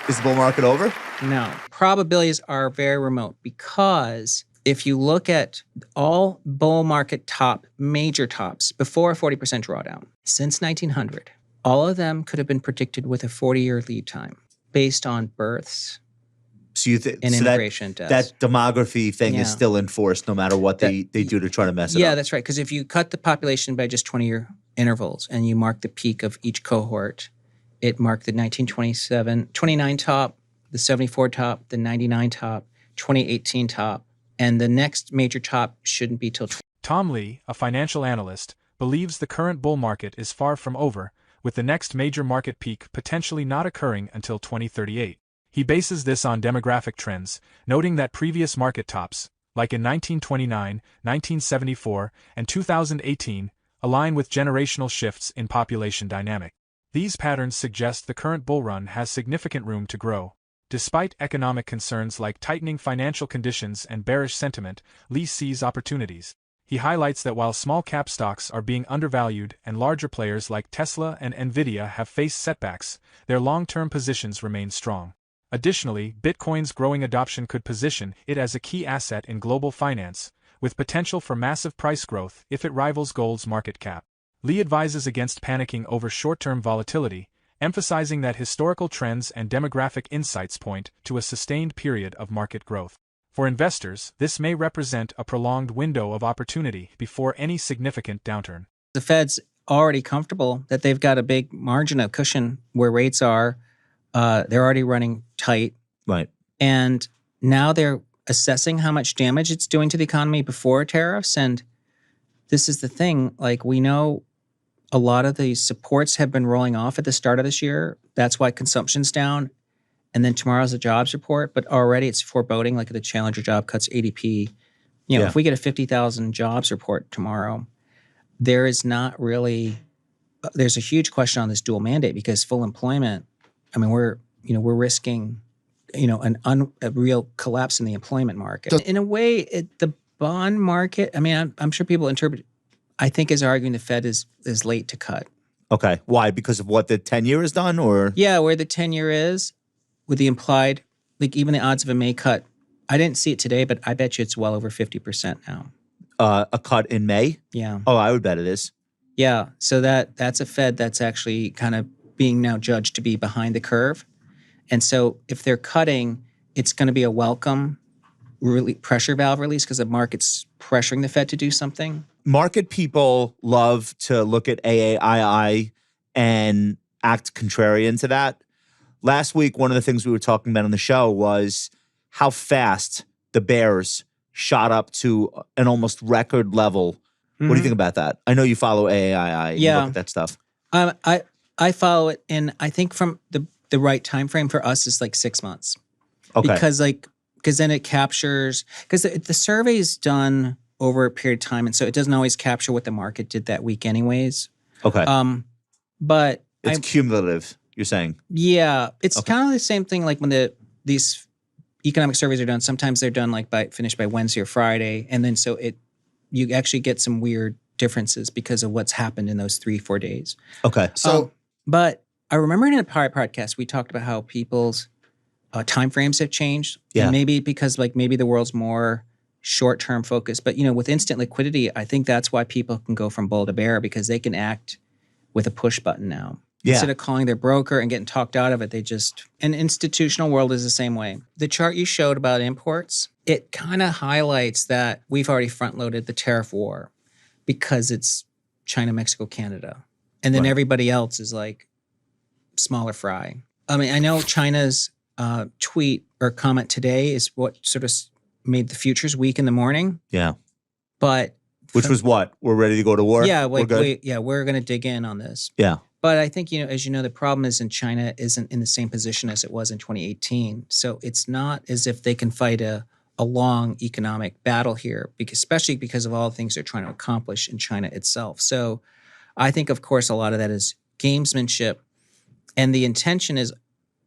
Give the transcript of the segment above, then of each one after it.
Is the bull market over? No. Probabilities are very remote because if you look at all bull market major tops before a 40% drawdown since 1900, all of them could have been predicted with a 40-year lead time based on births So and immigration deaths. That demography thing is still enforced no matter what they do to try to mess it up. Yeah, that's right. Because if you cut the population by just 20-year intervals and you mark the peak of each cohort, it marked the 29 top, the 74 top, the 99 top, 2018 top, and the next major top shouldn't be till... Tom Lee, a financial analyst, believes the current bull market is far from over, with the next major market peak potentially not occurring until 2038. He bases this on demographic trends, noting that previous market tops, like in 1929, 1974, and 2018, align with generational shifts in population dynamic. These patterns suggest the current bull run has significant room to grow. Despite economic concerns like tightening financial conditions and bearish sentiment, Lee sees opportunities. He highlights that while small-cap stocks are being undervalued and larger players like Tesla and Nvidia have faced setbacks, their long-term positions remain strong. Additionally, Bitcoin's growing adoption could position it as a key asset in global finance, with potential for massive price growth if it rivals gold's market cap. Lee advises against panicking over short-term volatility, emphasizing that historical trends and demographic insights point to a sustained period of market growth. For investors, this may represent a prolonged window of opportunity before any significant downturn. The Fed's already comfortable that they've got a big margin of cushion where rates are. They're already running tight. Right. And now they're assessing how much damage it's doing to the economy before tariffs. And this is the thing, like we know a lot of the supports have been rolling off at the start of this year. That's why consumption's down. And then tomorrow's a jobs report, but already it's foreboding, like the Challenger job cuts ADP. If we get a 50,000 jobs report tomorrow, there's a huge question on this dual mandate because full employment, I mean, we're risking, a real collapse in the employment market. In a way, the bond market, I mean, I'm sure people interpret, I think is arguing the Fed is late to cut. Okay. Why? Because of what the 10-year has done or? Yeah, where the 10-year is with the implied, like even the odds of a May cut. I didn't see it today, but I bet you it's well over 50% now. A cut in May? Yeah. Oh, I would bet it is. Yeah. So that's a Fed that's actually kind of being now judged to be behind the curve. And so if they're cutting, it's going to be a welcome pressure valve release because the market's pressuring the Fed to do something. Market people love to look at AAII and act contrarian to that. Last week, one of the things we were talking about on the show was how fast the bears shot up to an almost record level. Mm-hmm. What do you think about that? I know you follow AAII and look at that stuff. I follow it, and I think from the right time frame for us is like 6 months. Okay. Because then it captures, because the survey is done over a period of time, and so it doesn't always capture what the market did that week anyways. Okay. But it's cumulative, you're saying? Yeah. It's kind of the same thing like when these economic surveys are done. Sometimes they're done finished by Wednesday or Friday, and then so you actually get some weird differences because of what's happened in those 3-4 days. Okay. So, but I remember in a prior podcast we talked about how people's time frames have changed. Yeah. And maybe because maybe the world's more short-term focused. But with instant liquidity, I think that's why people can go from bull to bear because they can act with a push button now. Yeah. Instead of calling their broker and getting talked out of it, an institutional world is the same way. The chart you showed about imports, it kind of highlights that we've already front-loaded the tariff war because it's China, Mexico, Canada. And then everybody else is like smaller fry. I mean, I know China's tweet or comment today is what sort of made the futures weak in the morning. Yeah. But which was what? We're ready to go to war? Yeah, we're going to dig in on this. Yeah. But I think, as you know, the problem is in China isn't in the same position as it was in 2018. So it's not as if they can fight a long economic battle here, especially because of all the things they're trying to accomplish in China itself. So I think, of course, a lot of that is gamesmanship. And the intention is,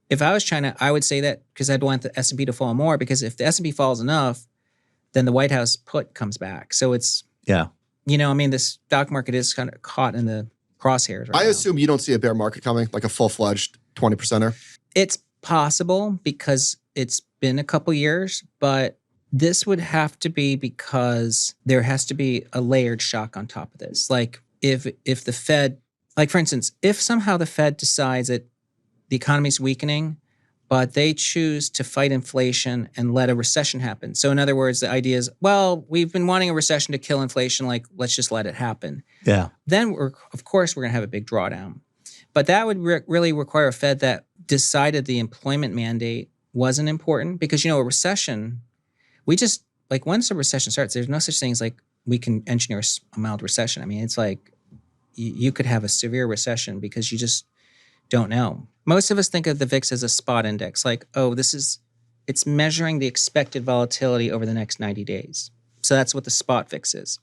if I was China, I would say that because I'd want the S&P to fall more, because if the S&P falls enough, then the White House put comes back. So it's, the stock market is kind of caught in the crosshairs right now. I assume you don't see a bear market coming, like a full-fledged 20%er? It's possible because it's been a couple years, but this would have to be because there has to be a layered shock on top of this. Like if the Fed, like for instance, if somehow the Fed decides that the economy's weakening, but they choose to fight inflation and let a recession happen. So in other words, the idea is, well, we've been wanting a recession to kill inflation, like let's just let it happen. Yeah. Then of course we're going to have a big drawdown. But that would really require a Fed that decided the employment mandate wasn't important because, a recession, we just, like once a recession starts, there's no such thing as like we can engineer a mild recession. I mean, it's like you could have a severe recession because you just don't know. Most of us think of the VIX as a spot index, like, oh, it's measuring the expected volatility over the next 90 days. So that's what the spot VIX is.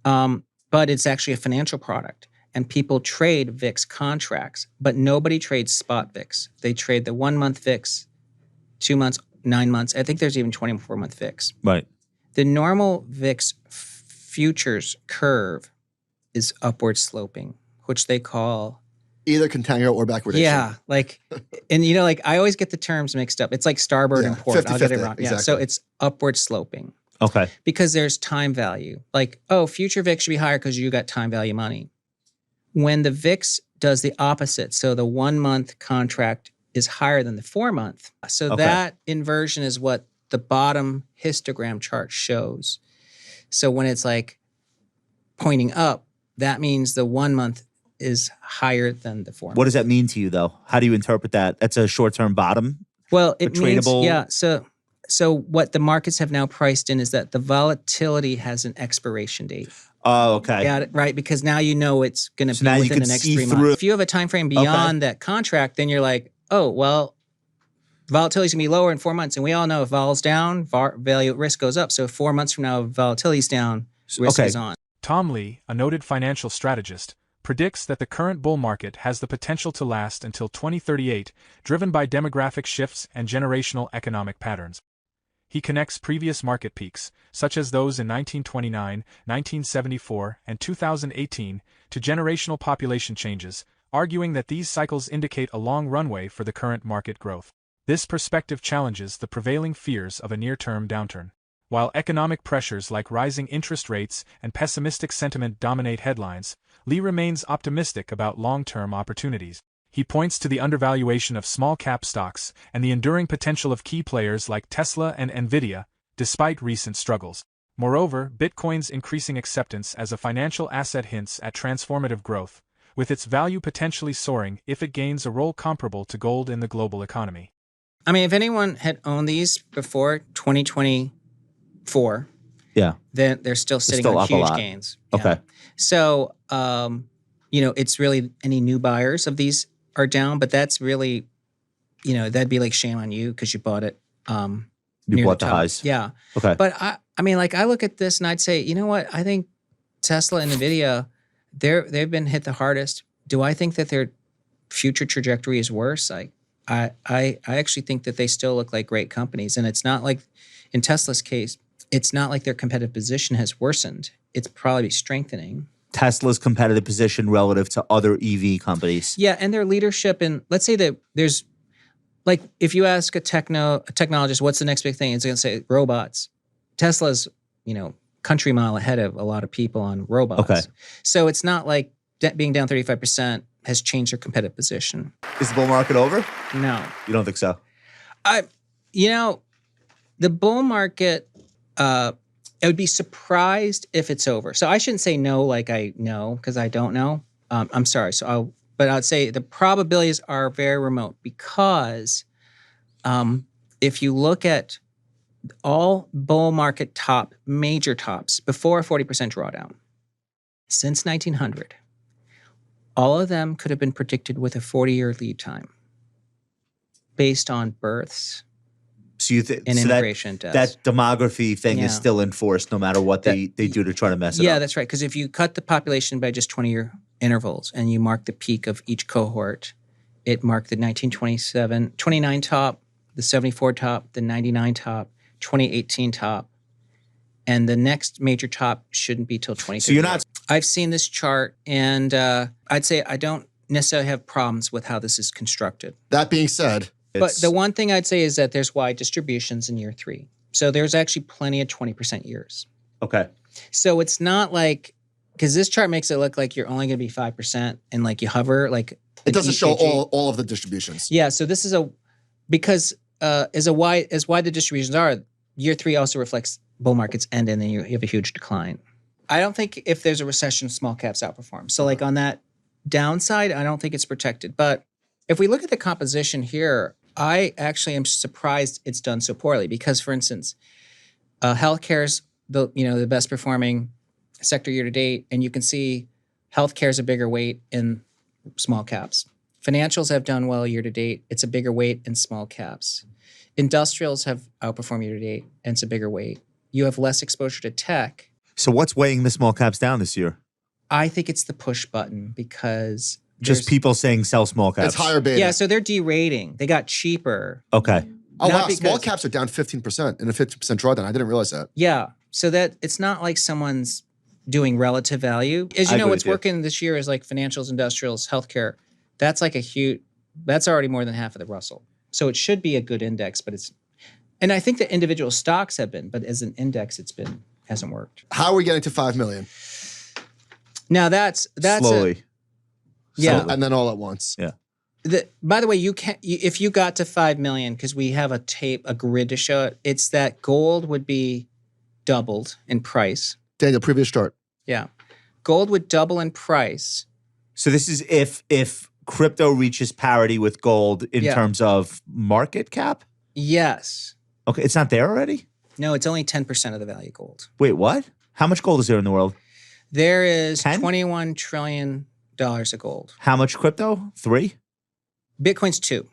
But it's actually a financial product. And people trade VIX contracts, but nobody trades spot VIX. They trade the 1 month VIX, 2 months, 9 months. I think there's even 24-month VIX. Right. The normal VIX futures curve is upward sloping, which they call either contango or backwardation. Yeah, and I always get the terms mixed up. It's like starboard and port. 50, I'll get it wrong. exactly. Yeah, so it's upward sloping. Okay. Because there's time value. Like, oh, future VIX should be higher because you got time value money. When the VIX does the opposite, so the 1 month contract is higher than the 4 month. So that inversion is what the bottom histogram chart shows. So when it's like pointing up, that means the 1 month is higher than the 4 month. What does that mean to you, though? How do you interpret that? That's a short-term bottom? Well, it means, tradable? yeah. So what the markets have now priced in is that the volatility has an expiration date. Oh, okay. Got it, right? Because now you know it's going to So be now you within can the next see 3 through- months. If you have a time frame beyond that contract, then you're like, oh, well, volatility's going to be lower in 4 months. And we all know if vol's down, value at risk goes up. So if 4 months from now, volatility's down, risk is on. Tom Lee, a noted financial strategist, predicts that the current bull market has the potential to last until 2038, driven by demographic shifts and generational economic patterns. He connects previous market peaks, such as those in 1929, 1974, and 2018, to generational population changes, arguing that these cycles indicate a long runway for the current market growth. This perspective challenges the prevailing fears of a near-term downturn. While economic pressures like rising interest rates and pessimistic sentiment dominate headlines, Lee remains optimistic about long-term opportunities. He points to the undervaluation of small-cap stocks and the enduring potential of key players like Tesla and Nvidia, despite recent struggles. Moreover, Bitcoin's increasing acceptance as a financial asset hints at transformative growth, with its value potentially soaring if it gains a role comparable to gold in the global economy. I mean, if anyone had owned these before 2024, then they're still sitting on huge gains. Yeah. Okay. So, it's really any new buyers of these are down, but that's really, that'd be like shame on you because you bought it. You bought the highs. Yeah. Okay. But I look at this and I'd say, you know what? I think Tesla and Nvidia, they've been hit the hardest. Do I think that their future trajectory is worse? I actually think that they still look like great companies, and it's not like in Tesla's case, it's not like their competitive position has worsened. It's probably strengthening. Tesla's competitive position relative to other EV companies. Yeah, and their leadership in, let's say that there's, like, if you ask a technologist, what's the next big thing? It's going to say robots. Tesla's, country mile ahead of a lot of people on robots. Okay. So it's not like being down 35% has changed their competitive position. Is the bull market over? No. You don't think so? The bull market, I would be surprised if it's over. So I shouldn't say no like I know, because I don't know. I'm sorry. But I'd say the probabilities are very remote because if you look at all bull market major tops before a 40% drawdown, since 1900, all of them could have been predicted with a 40-year lead time based on births. So you think and immigration deaths. That demography thing is still in force no matter what they do to try to mess it up? Yeah, that's right. Because if you cut the population by just 20-year intervals and you mark the peak of each cohort, it marked the 29 top, the 74 top, the 99 top, 2018 top, and the next major top shouldn't be till 2030. So you're not... I've seen this chart, and I'd say I don't necessarily have problems with how this is constructed. That being said, But the one thing I'd say is that there's wide distributions in year 3. So there's actually plenty of 20% years. Okay. So it's not like, because this chart makes it look like you're only going to be 5% and like you hover like It doesn't show EKG. all of the distributions. Yeah. So this is because as wide the distributions are, year 3 also reflects bull markets end and then you have a huge decline. I don't think if there's a recession, small caps outperform. So like on that downside, I don't think it's protected. But if we look at the composition here, I actually am surprised it's done so poorly because, for instance, healthcare's the best performing sector year to date, and you can see healthcare is a bigger weight in small caps. Financials have done well year to date. It's a bigger weight in small caps. Industrials have outperformed year to date, and it's a bigger weight. You have less exposure to tech. So what's weighing the small caps down this year? I think it's the push button because just people saying sell small caps. It's higher beta. Yeah, so they're derating. They got cheaper. Okay. Oh, Not wow. because- Small caps are down 15% in a 50% drawdown. I didn't realize that. Yeah, so that it's not like someone's doing relative value. As I you know, agree what's with you. working this year is like financials, industrials, healthcare. That's like that's already more than half of the Russell. So it should be a good index, but and I think the individual stocks have been, but as an index, hasn't worked. How are we getting to 5 million? Now that's Slowly. Yeah. Slowly. And then all at once. Yeah. By the way, if you got to 5 million, because we have a grid to show it, it's that gold would be doubled in price. Daniel, previous chart. Yeah. Gold would double in price. So this is if crypto reaches parity with gold in Yeah. terms of market cap? Yes. Okay, it's not there already? No, it's only 10% of the value of gold. Wait, what? How much gold is there in the world? There is 10? $21 trillion of gold. How much crypto? 3? Bitcoin's 2.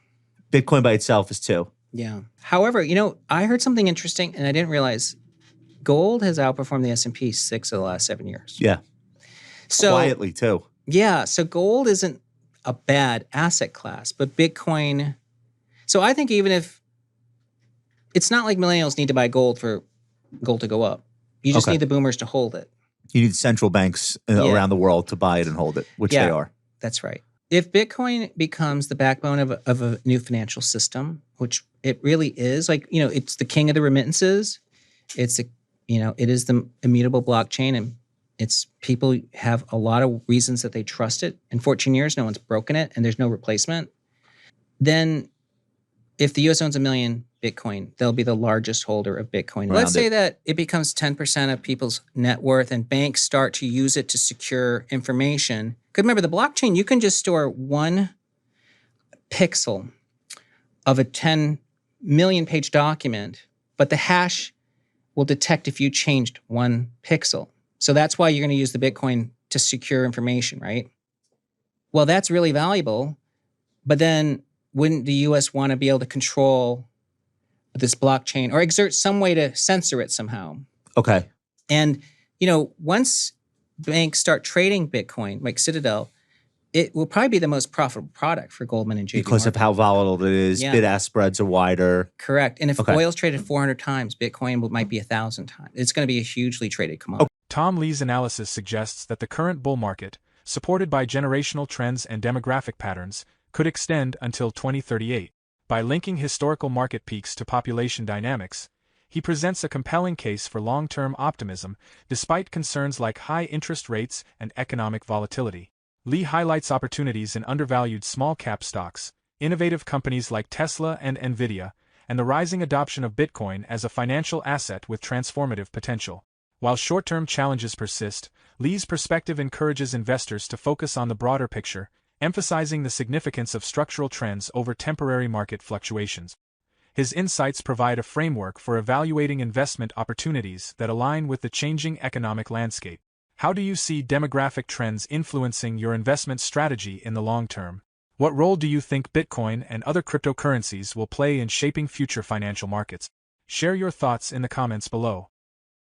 Bitcoin by itself is 2. Yeah. However, I heard something interesting and I didn't realize gold has outperformed the S&P 6 of the last 7 years. Yeah. So Quietly too. yeah, so gold isn't a bad asset class, but Bitcoin. So I think even if it's not like millennials need to buy gold for gold to go up, you just Okay. need the boomers to hold it. You need central banks around the world to buy it and hold it, which Yeah. they are. That's right. If Bitcoin becomes the backbone of a new financial system, which it really is, it's the king of the remittances. It is the immutable blockchain, and people have a lot of reasons that they trust it. In 14 years, no one's broken it, and there's no replacement. Then, if the U.S. owns 1 million Bitcoin, they'll be the largest holder of Bitcoin. Let's say that it becomes 10% of people's net worth, and banks start to use it to secure information. Because remember, the blockchain, you can just store 1 pixel of a 10 million page document, but the hash will detect if you changed 1 pixel. So that's why you're going to use the Bitcoin to secure information, right? Well, that's really valuable, but then wouldn't the U.S. want to be able to control this blockchain or exert some way to censor it somehow? Okay. And, once banks start trading Bitcoin, like Citadel, it will probably be the most profitable product for Goldman and JP Because of how volatile it is, Yeah. bid-ask spreads are wider. Correct. And if Okay. oil's traded 400 times, Bitcoin might be 1,000 times. It's going to be a hugely traded commodity. Tom Lee's analysis suggests that the current bull market, supported by generational trends and demographic patterns, could extend until 2038. By linking historical market peaks to population dynamics, he presents a compelling case for long-term optimism despite concerns like high interest rates and economic volatility. Lee highlights opportunities in undervalued small-cap stocks, innovative companies like Tesla and Nvidia, and the rising adoption of Bitcoin as a financial asset with transformative potential. While short-term challenges persist, Lee's perspective encourages investors to focus on the broader picture, emphasizing the significance of structural trends over temporary market fluctuations. His insights provide a framework for evaluating investment opportunities that align with the changing economic landscape. How do you see demographic trends influencing your investment strategy in the long term? What role do you think Bitcoin and other cryptocurrencies will play in shaping future financial markets? Share your thoughts in the comments below.